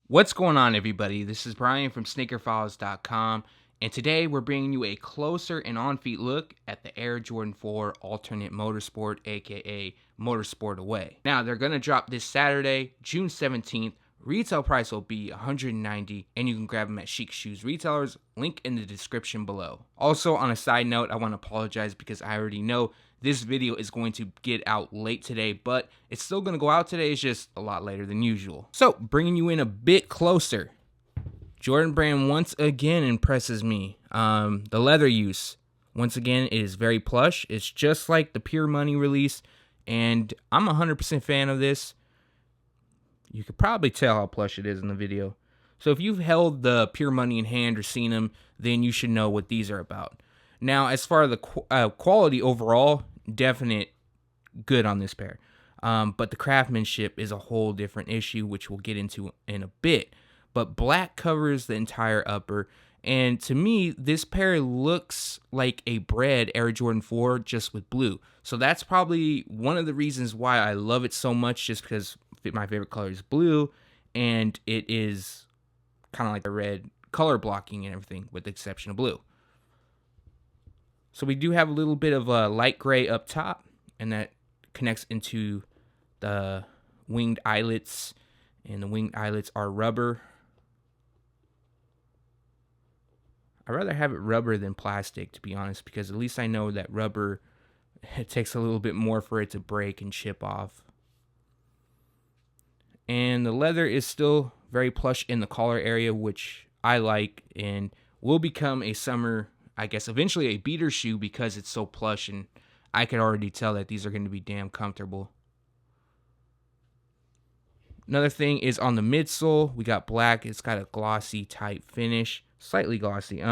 What's going on, everybody? This is Brian from SneakerFiles.com, and today we're bringing you a closer and on-feet look at the Air Jordan 4 Alternate Motorsport, aka Motorsport Away. Now, they're going to drop this Saturday, June 17th. Retail price will be $190, and you can grab them at Chic Shoes retailers. Link in the description below. Also, on a side note, I want to apologize because I already know this video is going to get out late today, but it's still going to go out today. It's just a lot later than usual. So, bringing you in a bit closer, Jordan Brand once again impresses me. The leather use, once again, is very plush. It's just like the Pure Money release, and I'm a 100% fan of this. You could probably tell how plush it is in the video. So if you've held the Pure Money in hand or seen them, then you should know what these are about. Now, as far as the quality overall, definite good on this pair. But the craftsmanship is a whole different issue, which we'll get into in a bit. But black covers the entire upper. And to me, this pair looks like a bred Air Jordan 4 just with blue. So that's probably one of the reasons why I love it so much, just because my favorite color is blue. And it is kind of like a red color blocking and everything with the exception of blue. So we do have a little bit of a light gray up top, and that connects into the winged eyelets, and the winged eyelets are rubber. I'd rather have it rubber than plastic, to be honest, because at least I know that rubber, it takes a little bit more for it to break and chip off. And the leather is still very plush in the collar area, which I like, and will become a summer, I guess, eventually a beater shoe because it's so plush, and I can already tell that these are going to be damn comfortable. Another thing is on the midsole, we got black. It's got a glossy type finish, slightly glossy.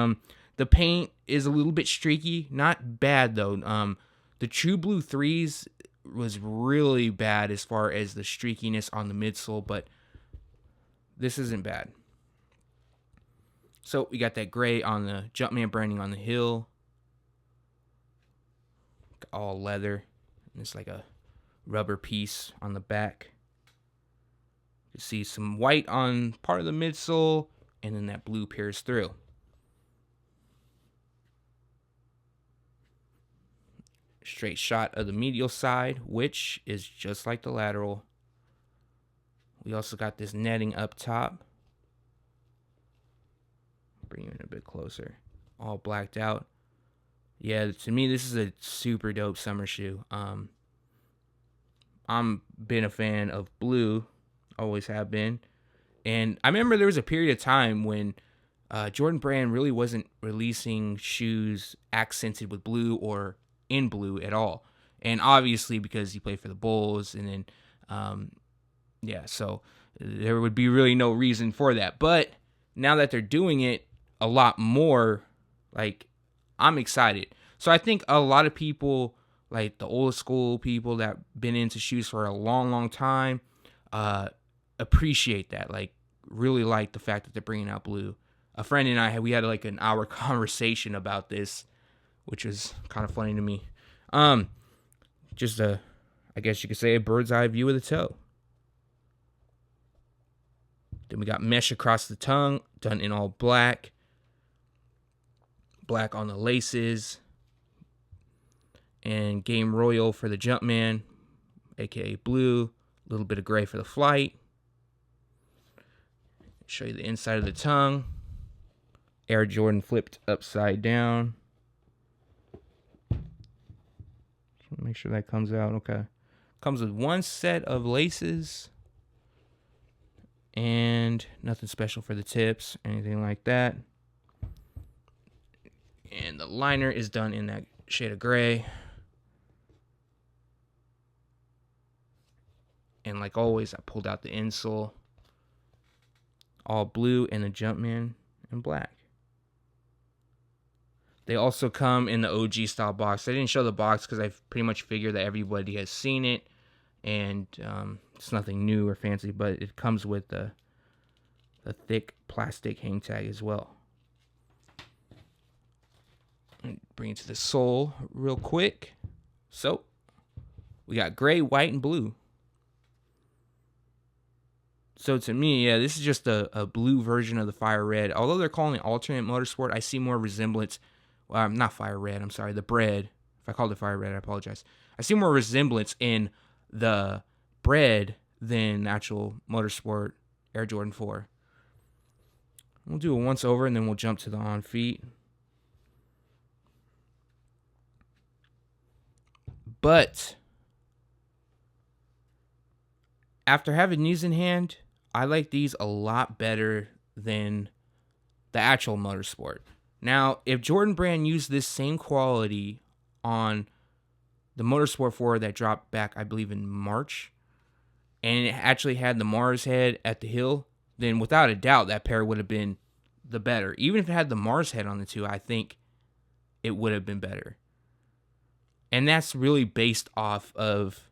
The paint is a little bit streaky, not bad though. The True Blue 3s was really bad as far as the streakiness on the midsole, but this isn't bad. So we got that gray on the Jumpman branding on the heel, all leather, and it's like a rubber piece on the back. You see some white on part of the midsole, and then that blue pierced through. Straight shot of the medial side, which is just like the lateral. We also got this netting up top. Bring you in a bit closer. All blacked out. Yeah, to me, this is a super dope summer shoe. I'm been a fan of blue, always have been. And I remember there was a period of time when Jordan Brand really wasn't releasing shoes accented with blue or in blue at all. And obviously because he played for the Bulls, and then, so there would be really no reason for that. But now that they're doing it a lot more, like, I'm excited. So I think a lot of people, like the old school people that been into shoes for a long, long time, appreciate that. Like, really like the fact that they're bringing out blue. A friend and I we had like an hour conversation about this, which was kind of funny to me. Just I guess you could say a bird's eye view of the toe. Then we got mesh across the tongue, done in all black. Black on the laces. And Game Royal for the Jumpman, aka blue. A little bit of gray for the Flight. Show you the inside of the tongue. Air Jordan flipped upside down. Make sure that comes out. Okay. Comes with one set of laces. And nothing special for the tips, anything like that. And the liner is done in that shade of gray. And like always, I pulled out the insole. All blue, and the Jumpman in black. They also come in the OG style box. I didn't show the box because I pretty much figured that everybody has seen it. And it's nothing new or fancy, but it comes with the thick plastic hang tag as well. Bring it to the sole real quick. So we got gray, white, and blue. So to me, yeah, this is just a blue version of the Fire Red. Although they're calling it alternate motorsport, I see more resemblance. Not Fire Red, I'm sorry, the Bread. If I called it Fire Red, I apologize. I see more resemblance in the Bread than actual Motorsport Air Jordan 4. We'll do a once over and then we'll jump to the on feet. But after having these in hand, I like these a lot better than the actual Motorsport. Now, if Jordan Brand used this same quality on the Motorsport 4 that dropped back, I believe, in March, and it actually had the Mars head at the hill, then without a doubt that pair would have been the better. Even if it had the Mars head on the two, I think it would have been better. And that's really based off of,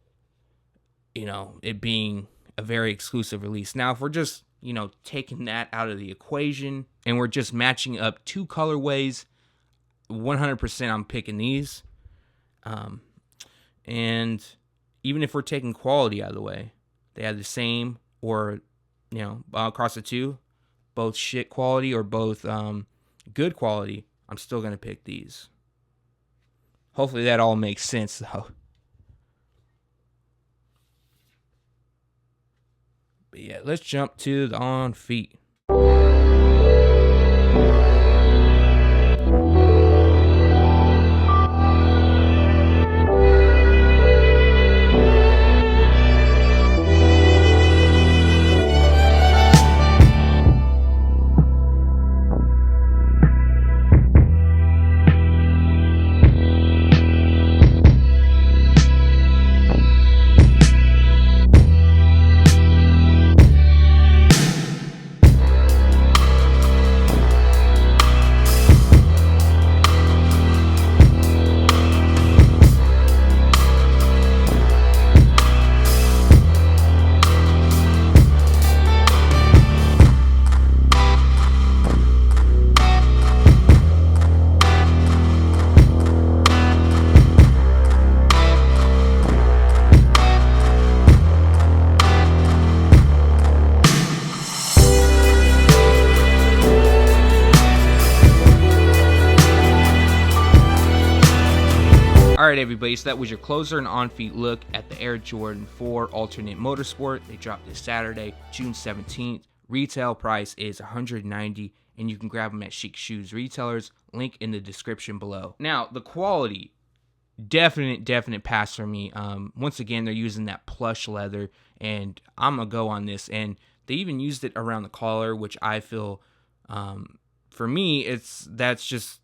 it being a very exclusive release. Now, if we're just, taking that out of the equation and we're just matching up two colorways, 100% I'm picking these. And even if we're taking quality out of the way, they have the same or, across the two, both shit quality or both good quality, I'm still going to pick these. Hopefully that all makes sense, though. But yeah, let's jump to the on feet. Alright everybody, so that was your closer and on-feet look at the Air Jordan 4 Alternate Motorsport. They dropped this Saturday, June 17th. Retail price is $190, and you can grab them at Chic Shoes retailers. Link in the description below. Now, the quality, definite pass for me. Once again, they're using that plush leather, and I'm going to go on this. And they even used it around the collar, which I feel, for me, that's just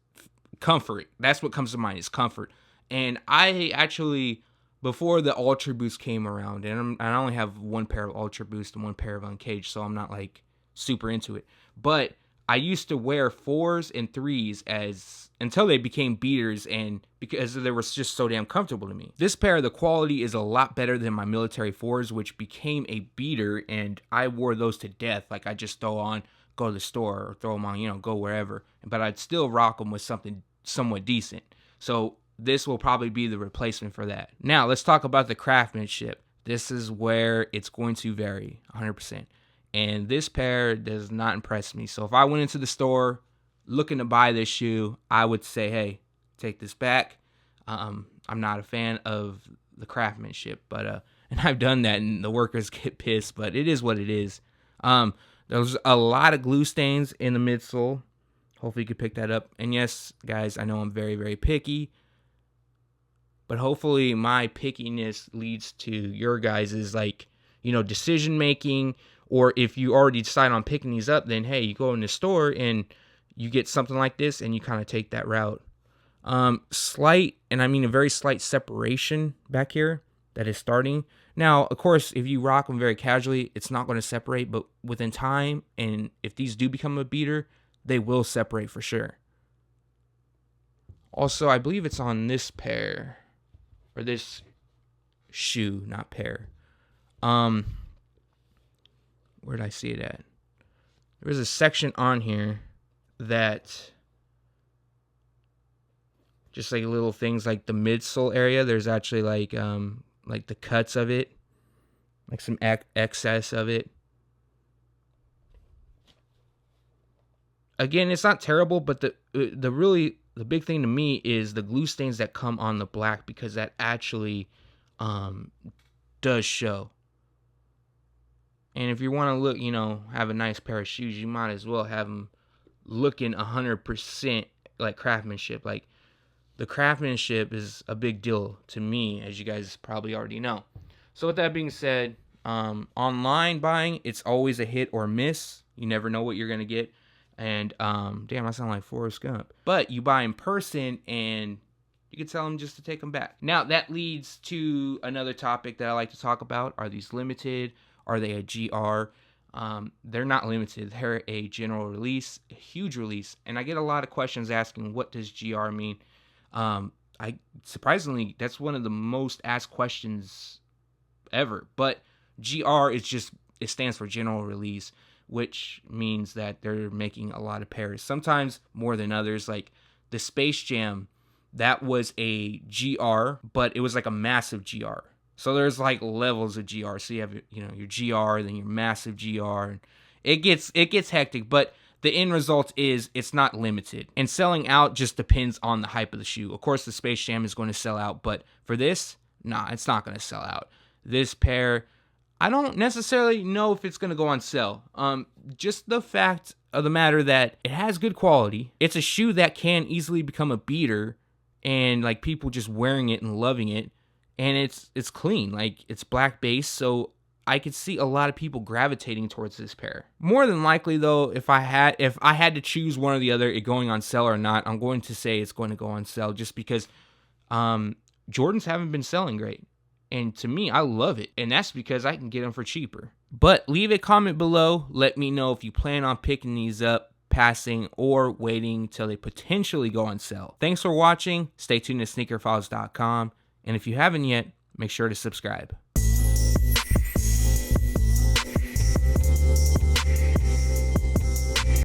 comfort. That's what comes to mind, is comfort. And I actually, before the Ultra Boost came around, and I only have one pair of Ultra Boost and one pair of Uncaged, so I'm not like super into it. But I used to wear 4s and 3s until they became beaters, and because they were just so damn comfortable to me. This pair, the quality is a lot better than my military 4s, which became a beater, and I wore those to death. Like, I just throw on, go to the store, or throw them on, go wherever. But I'd still rock them with something somewhat decent. So this will probably be the replacement for that. Now, let's talk about the craftsmanship. This is where it's going to vary 100%. And this pair does not impress me. So if I went into the store looking to buy this shoe, I would say, hey, take this back. I'm not a fan of the craftsmanship. But and I've done that, and the workers get pissed. But it is what it is. There's a lot of glue stains in the midsole. Hopefully you could pick that up. And yes, guys, I know I'm very, very picky. But hopefully my pickiness leads to your guys' decision making. Or if you already decide on picking these up, then hey, you go in the store and you get something like this and you kind of take that route. Slight, and I mean a very slight separation back here that is starting. Now, of course, if you rock them very casually, it's not going to separate, but within time, and if these do become a beater, they will separate for sure. Also, I believe it's on this pair. Or this shoe, not pair. Where did I see it at? There was a section on here that just like little things like the midsole area. There's actually like the cuts of it, like some excess of it. again, it's not terrible, but the big thing to me is the glue stains that come on the black, because that actually does show. And if you want to look, have a nice pair of shoes, you might as well have them looking 100% like craftsmanship. Like, the craftsmanship is a big deal to me, as you guys probably already know. So with that being said, online buying, it's always a hit or miss. You never know what you're going to get. And damn, I sound like Forrest Gump. But you buy in person and you can tell them just to take them back. Now, that leads to another topic that I like to talk about. Are these limited? Are they a GR? They're not limited. They're a general release, a huge release. And I get a lot of questions asking, what does GR mean? Surprisingly, that's one of the most asked questions ever. But GR is just, it stands for general release, which means that they're making a lot of pairs, sometimes more than others. Like the Space Jam, that was a GR, but it was like a massive GR. So there's like levels of GR. So you have your GR, then your massive GR. And it gets hectic, but the end result is it's not limited. And selling out just depends on the hype of the shoe. Of course, the Space Jam is going to sell out, but for this, nah, it's not going to sell out. This pair, I don't necessarily know if it's going to go on sale. Just the fact of the matter that it has good quality. It's a shoe that can easily become a beater, and like people just wearing it and loving it. And it's clean, like it's black base, so I could see a lot of people gravitating towards this pair. More than likely, though, if I had to choose one or the other, it going on sale or not, I'm going to say it's going to go on sale, just because Jordans haven't been selling great. And to me, I love it, and that's because I can get them for cheaper. But leave a comment below. Let me know if you plan on picking these up, passing, or waiting till they potentially go on sale. Thanks for watching. Stay tuned to SneakerFiles.com. And if you haven't yet, make sure to subscribe.